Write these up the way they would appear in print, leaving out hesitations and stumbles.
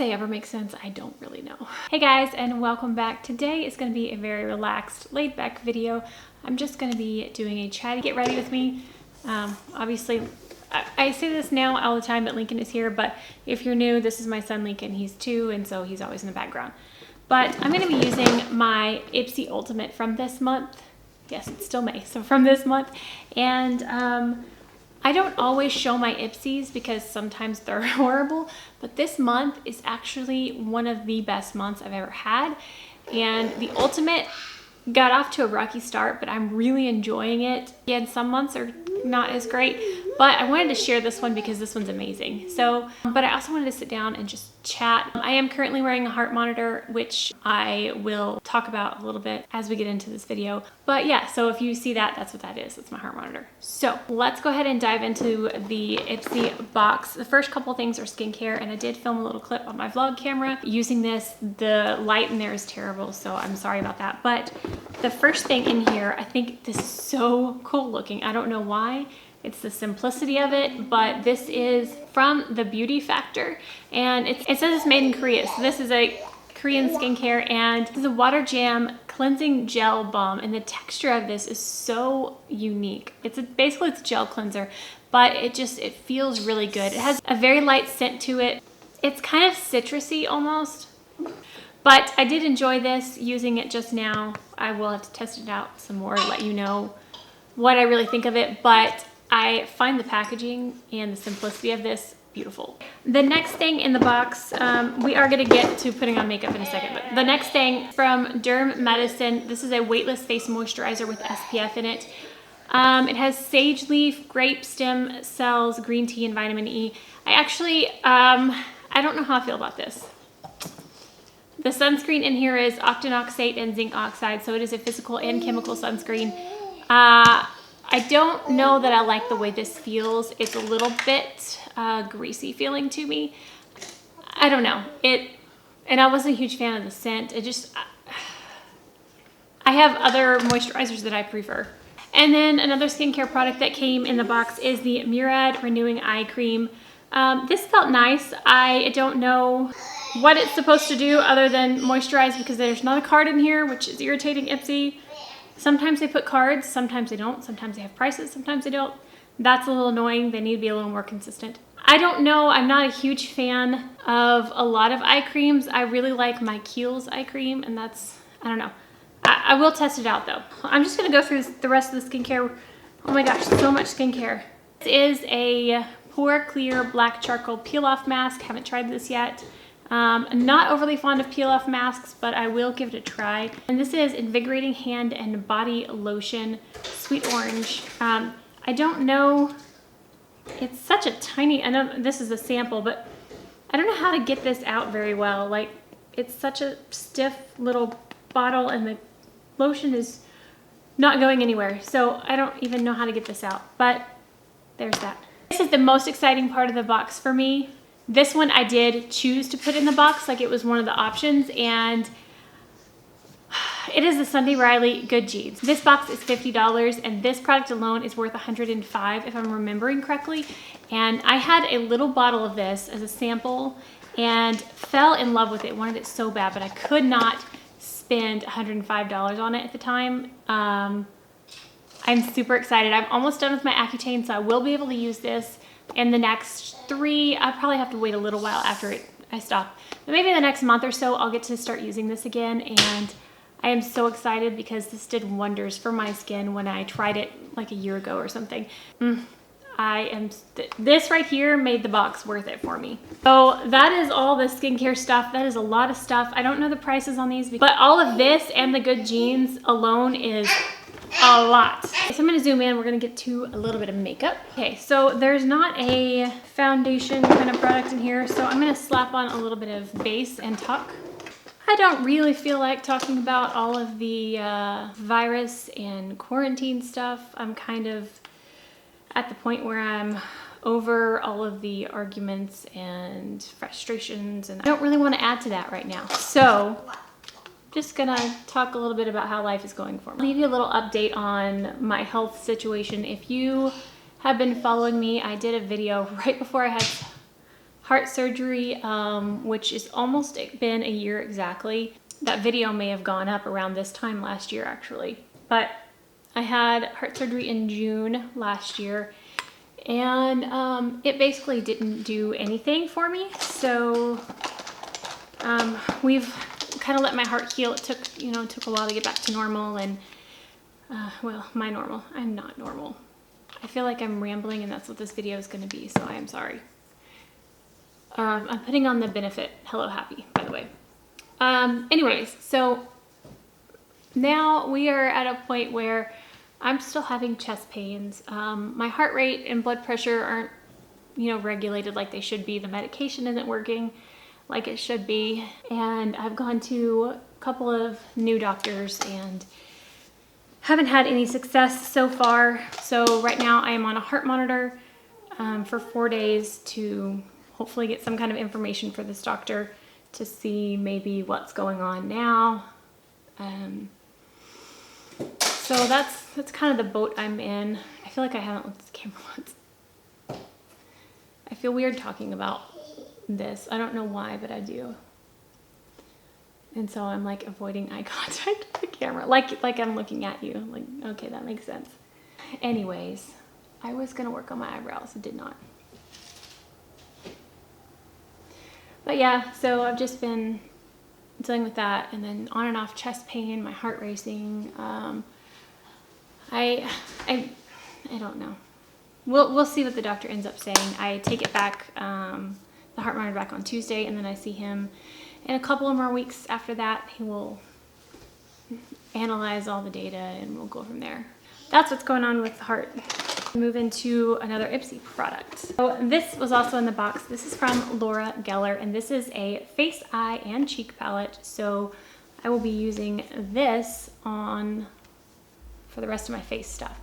they ever make sense, I don't really know. Hey guys, and welcome back. Today is going to be a very relaxed, laid-back video. I'm just going to be doing a chatty get ready with me. Obviously, I say this now all the time that Lincoln is here, but if you're new, this is my son Lincoln. He's 2, and so he's always in the background. But I'm going to be using my Ipsy Ultimate from this month. Yes, it's still May, so from this month. And I don't always show my Ipsies because sometimes they're horrible, but this month is actually one of the best months I've ever had. And the Ultimate got off to a rocky start, but I'm really enjoying it. Again, some months are not as great, but I wanted to share this one because this one's amazing. So, but I also wanted to sit down and just chat. I am currently wearing a heart monitor, which I will talk about a little bit as we get into this video. But yeah, so if you see that, that's what that is. That's my heart monitor. So let's go ahead and dive into the Ipsy box. The first couple things are skincare, and I did film a little clip on my vlog camera using this. The light in there is terrible, so I'm sorry about that. But the first thing in here, I think this is so cool looking. I don't know why. It's the simplicity of it, but this is from the Beauty Factr, and it says it's made in Korea. So this is a Korean skincare, and this is a water jam cleansing gel balm, and the texture of this is so unique. Basically it's a gel cleanser, but it feels really good. It has a very light scent to it. It's kind of citrusy almost, but I did enjoy this using it just now. I will have to test it out some more, let you know what I really think of it, but I find the packaging and the simplicity of this beautiful. The next thing in the box, we are going to get to putting on makeup in a second, but the next thing from Derm Medicine, this is a weightless face moisturizer with SPF in it. It has sage leaf, grape stem cells, green tea, and vitamin E. I actually, I don't know how I feel about this. The sunscreen in here is octinoxate and zinc oxide, so it is a physical and chemical sunscreen. I don't know that I like the way this feels. It's a little bit greasy feeling to me. I don't know. And I wasn't a huge fan of the scent. I have other moisturizers that I prefer. And then another skincare product that came in the box is the Murad Renewing Eye Cream. This felt nice. I don't know what it's supposed to do other than moisturize because there's not a card in here, which is irritating Ipsy. Sometimes they put cards, sometimes they don't, sometimes they have prices, sometimes they don't. That's a little annoying. They need to be a little more consistent. I don't know, I'm not a huge fan of a lot of eye creams. I really like my Kiehl's eye cream, and I don't know. I will test it out though. I'm just gonna go through the rest of the skincare. Oh my gosh, so much skincare. This is a Pore Clear Black Charcoal Peel-Off Mask. Haven't tried this yet. I'm not overly fond of peel-off masks, but I will give it a try. And this is Invigorating Hand and Body Lotion, Sweet Orange. I don't know, it's such a tiny, I know this is a sample, but I don't know how to get this out very well. Like, it's such a stiff little bottle, and the lotion is not going anywhere. So I don't even know how to get this out, but there's that. This is the most exciting part of the box for me. This one I did choose to put in the box, like it was one of the options, and it is the Sunday Riley Good Jeans. This box is $50, and this product alone is worth $105 if I'm remembering correctly. And I had a little bottle of this as a sample and fell in love with it, wanted it so bad, but I could not spend $105 on it at the time. I'm super excited. I'm almost done with my Accutane, so I will be able to use this. And the next 3, I'll probably have to wait a little while after I stop. But maybe the next month or so, I'll get to start using this again. And I am so excited because this did wonders for my skin when I tried it like a year ago or something. This right here made the box worth it for me. So that is all the skincare stuff. That is a lot of stuff. I don't know the prices on these, but all of this and the Good Jeans alone is a lot. So I'm gonna zoom in. We're gonna get to a little bit of makeup. Okay, so there's not a foundation kind of product in here, so I'm gonna slap on a little bit of base and talk. I don't really feel like talking about all of the virus and quarantine stuff. I'm kind of at the point where I'm over all of the arguments and frustrations, and I don't really want to add to that right now. So just gonna talk a little bit about how life is going for me. I'll give you a little update on my health situation. If you have been following me, I did a video right before I had heart surgery, which is almost been a year exactly. That video may have gone up around this time last year actually. But I had heart surgery in June last year, and it basically didn't do anything for me. So we've kind of let my heart heal. It took, you know, it took a while to get back to normal, and well, my normal. I'm not normal. I feel like I'm rambling, and that's what this video is going to be, so I am sorry. I'm putting on the Benefit Hello Happy, by the way. Anyways, so now we are at a point where I'm still having chest pains. My heart rate and blood pressure aren't, you know, regulated like they should be. The medication isn't working like it should be. And I've gone to a couple of new doctors and haven't had any success so far. So right now I am on a heart monitor for 4 days to hopefully get some kind of information for this doctor to see maybe what's going on now. So that's kind of the boat I'm in. I feel like I haven't looked at the camera once. I feel weird talking about this. I don't know why, but I do. And so I'm like avoiding eye contact with the camera, like I'm looking at you. Like, okay, that makes sense. Anyways, I was gonna work on my eyebrows. I did not. But yeah, so I've just been dealing with that, and then on and off chest pain, my heart racing. I don't know. We'll see what the doctor ends up saying. I take it back, the heart monitor back on Tuesday, and then I see him in a couple of more weeks after that. He will analyze all the data and we'll go from there. That's what's going on with the heart. Move into another Ipsy product. So this was also in the box. This is from Laura Geller, and this is a face, eye, and cheek palette. So I will be using this on for the rest of my face stuff.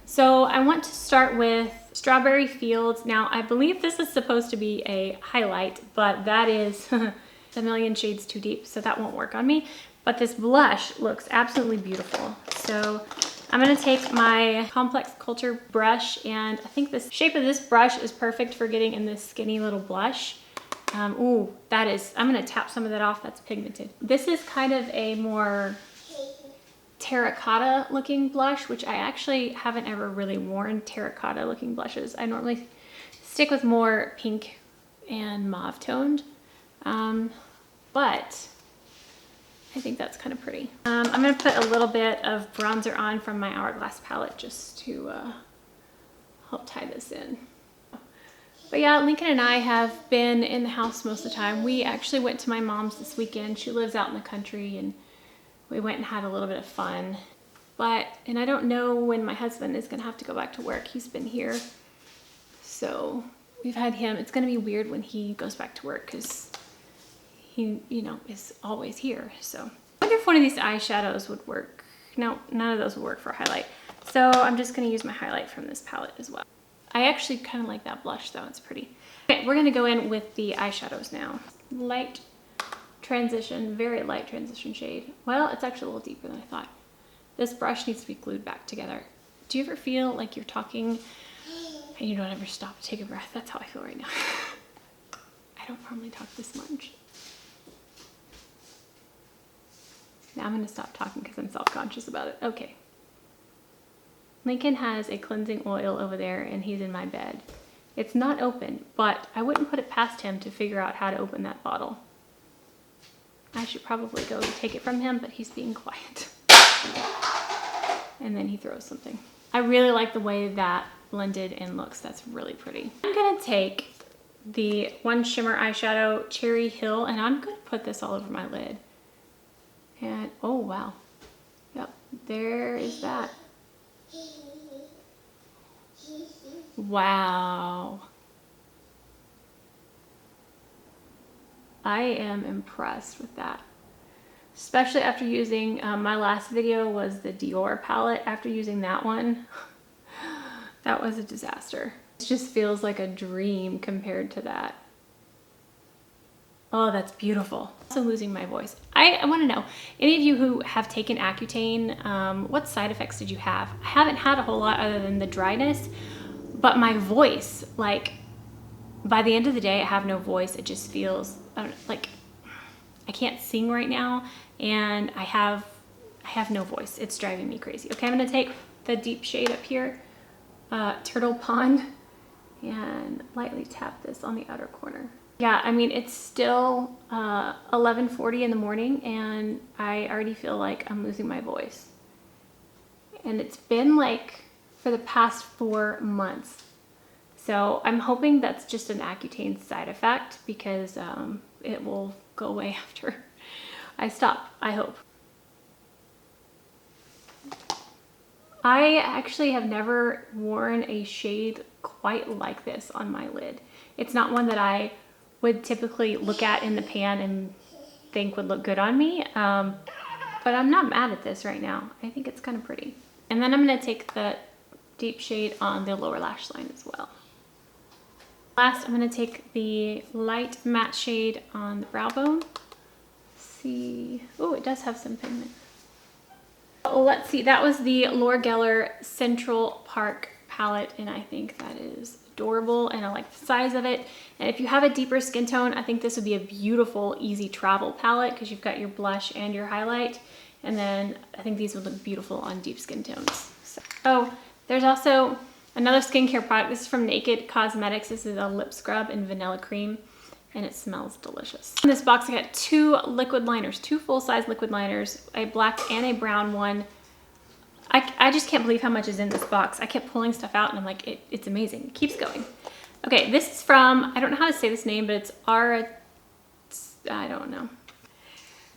So I want to start with Strawberry Fields. Now I believe this is supposed to be a highlight, but that is a million shades too deep, so that won't work on me. But this blush looks absolutely beautiful. So I'm gonna take my Complex Culture brush, and I think the shape of this brush is perfect for getting in this skinny little blush. Ooh, that is, I'm gonna tap some of that off, that's pigmented. This is kind of a more terracotta looking blush, which I actually haven't ever really worn terracotta looking blushes. I normally stick with more pink and mauve toned, but I think that's kind of pretty. I'm gonna put a little bit of bronzer on from my Hourglass palette just to help tie this in. But yeah, Lincoln and I have been in the house most of the time. We actually went to my mom's this weekend. She lives out in the country, and we went and had a little bit of fun. And I don't know when my husband is gonna have to go back to work. He's been here. So we've had him. It's gonna be weird when he goes back to work because he, you know, is always here. So I wonder if one of these eyeshadows would work. No, none of those would work for a highlight. So I'm just gonna use my highlight from this palette as well. I actually kind of like that blush though, it's pretty. Okay, we're gonna go in with the eyeshadows now. Light transition, very light transition shade. Well, it's actually a little deeper than I thought. This brush needs to be glued back together. Do you ever feel like you're talking and you don't ever stop to take a breath? That's how I feel right now. I don't normally talk this much. Now I'm gonna stop talking because I'm self-conscious about it. Okay. Lincoln has a cleansing oil over there and he's in my bed. It's not open, but I wouldn't put it past him to figure out how to open that bottle. I should probably go take it from him, but he's being quiet. And then he throws something. I really like the way that blended in looks. That's really pretty. I'm gonna take the One Shimmer eyeshadow, Cherry Hill, and I'm gonna put this all over my lid. And oh wow, yep, there is that. Wow. I am impressed with that. Especially after using, my last video was the Dior palette. After using that one, that was a disaster. It just feels like a dream compared to that. Oh, that's beautiful. Also losing my voice. I want to know, any of you who have taken Accutane, what side effects did you have? I haven't had a whole lot other than the dryness, but my voice, like, by the end of the day, I have no voice. It just feels like I can't sing right now, and I have no voice. It's driving me crazy. Okay, I'm gonna take the deep shade up here, Turtle Pond, and lightly tap this on the outer corner. Yeah, I mean, it's still 11:40 in the morning, and I already feel like I'm losing my voice. And it's been like for the past 4 months. So I'm hoping that's just an Accutane side effect, because it will go away after I stop, I hope. I actually have never worn a shade quite like this on my lid. It's not one that I would typically look at in the pan and think would look good on me, but I'm not mad at this right now. I think it's kind of pretty. And then I'm gonna take the deep shade on the lower lash line as well. Last, I'm gonna take the light matte shade on the brow bone. See, oh, it does have some pigment. Let's see, that was the Laura Geller Central Park palette, and I think that is adorable, and I like the size of it. And if you have a deeper skin tone, I think this would be a beautiful, easy travel palette, because you've got your blush and your highlight. And then I think these would look beautiful on deep skin tones. So, oh, there's also another skincare product. This is from Naked Cosmetics. This is a lip scrub in vanilla cream, and it smells delicious. In this box, I got 2 liquid liners, 2 full-size liquid liners, a black and a brown one. I just can't believe how much is in this box. I kept pulling stuff out, and I'm like, it's amazing. It keeps going. Okay, this is from, I don't know how to say this name, but it's I don't know.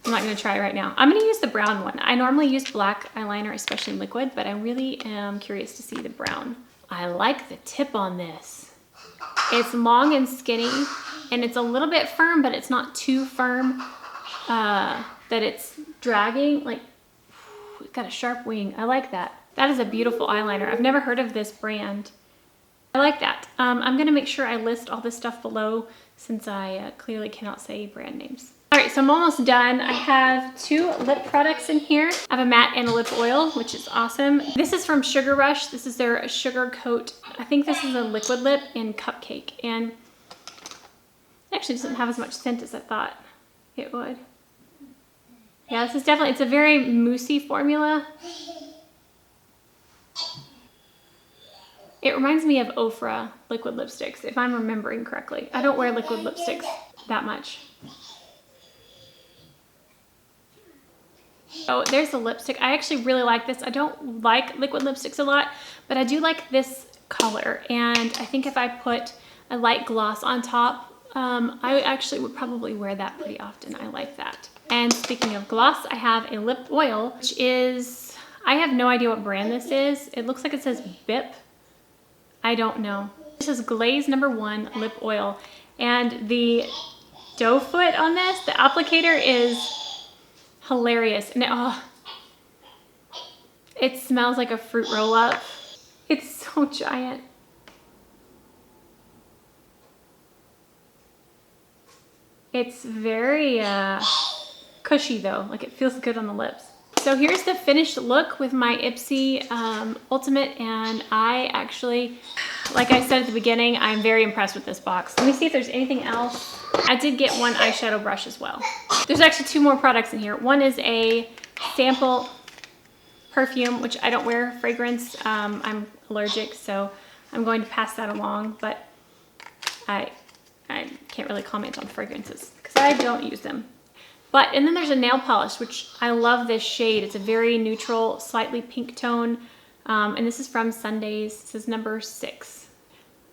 I'm not gonna try it right now. I'm gonna use the brown one. I normally use black eyeliner, especially liquid, but I really am curious to see the brown. I like the tip on this. It's long and skinny, and it's a little bit firm, but it's not too firm that it's dragging. Like, it's got a sharp wing. I like that. That is a beautiful eyeliner. I've never heard of this brand. I like that. I'm gonna make sure I list all this stuff below, since I clearly cannot say brand names. All right, so I'm almost done. I have 2 lip products in here. I have a matte and a lip oil, which is awesome. This is from Sugar Rush. This is their Sugar Coat. I think this is a liquid lip in Cupcake, and it actually doesn't have as much scent as I thought it would. Yeah, this is definitely, it's a very moussey formula. It reminds me of Ofra liquid lipsticks, if I'm remembering correctly. I don't wear liquid lipsticks that much. Oh, there's the lipstick. I actually really like this. I don't like liquid lipsticks a lot, but I do like this color. And I think if I put a light gloss on top, I actually would probably wear that pretty often. I like that. And speaking of gloss, I have a lip oil, which is, I have no idea what brand this is. It looks like it says BIP. I don't know. This is Glaze No. 1 lip oil. And the doe foot on this, the applicator is hilarious. And it smells like a fruit roll-up. It's so giant. It's very cushy though, like it feels good on the lips. So here's the finished look with my Ipsy Ultimate, and I actually, like I said at the beginning, I'm very impressed with this box. Let me see if there's anything else. I did get 1 eyeshadow brush as well. There's actually 2 more products in here. One is a sample perfume, which I don't wear fragrance. I'm allergic, so I'm going to pass that along, but I can't really comment on fragrances because I don't use them. And then there's a nail polish, which I love this shade. It's a very neutral, slightly pink tone. And this is from Sundays. This is number 6.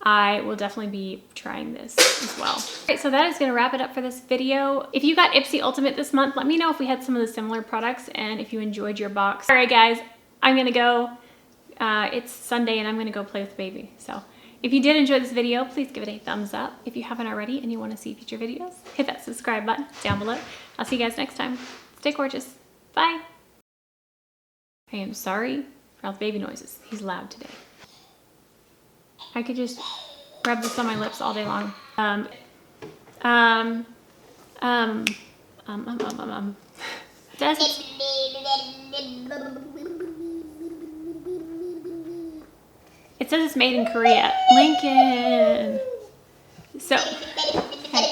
I will definitely be trying this as well. All right, so that is gonna wrap it up for this video. If you got Ipsy Ultimate this month, let me know if we had some of the similar products and if you enjoyed your box. All right, guys, I'm gonna go. It's Sunday and I'm gonna go play with the baby. So if you did enjoy this video, please give it a thumbs up. If you haven't already and you wanna see future videos, hit that subscribe button down below. I'll see you guys next time. Stay gorgeous. Bye. I am sorry for all the baby noises. He's loud today. I could just rub this on my lips all day long. It says it's made in Korea. Lincoln. So, hey.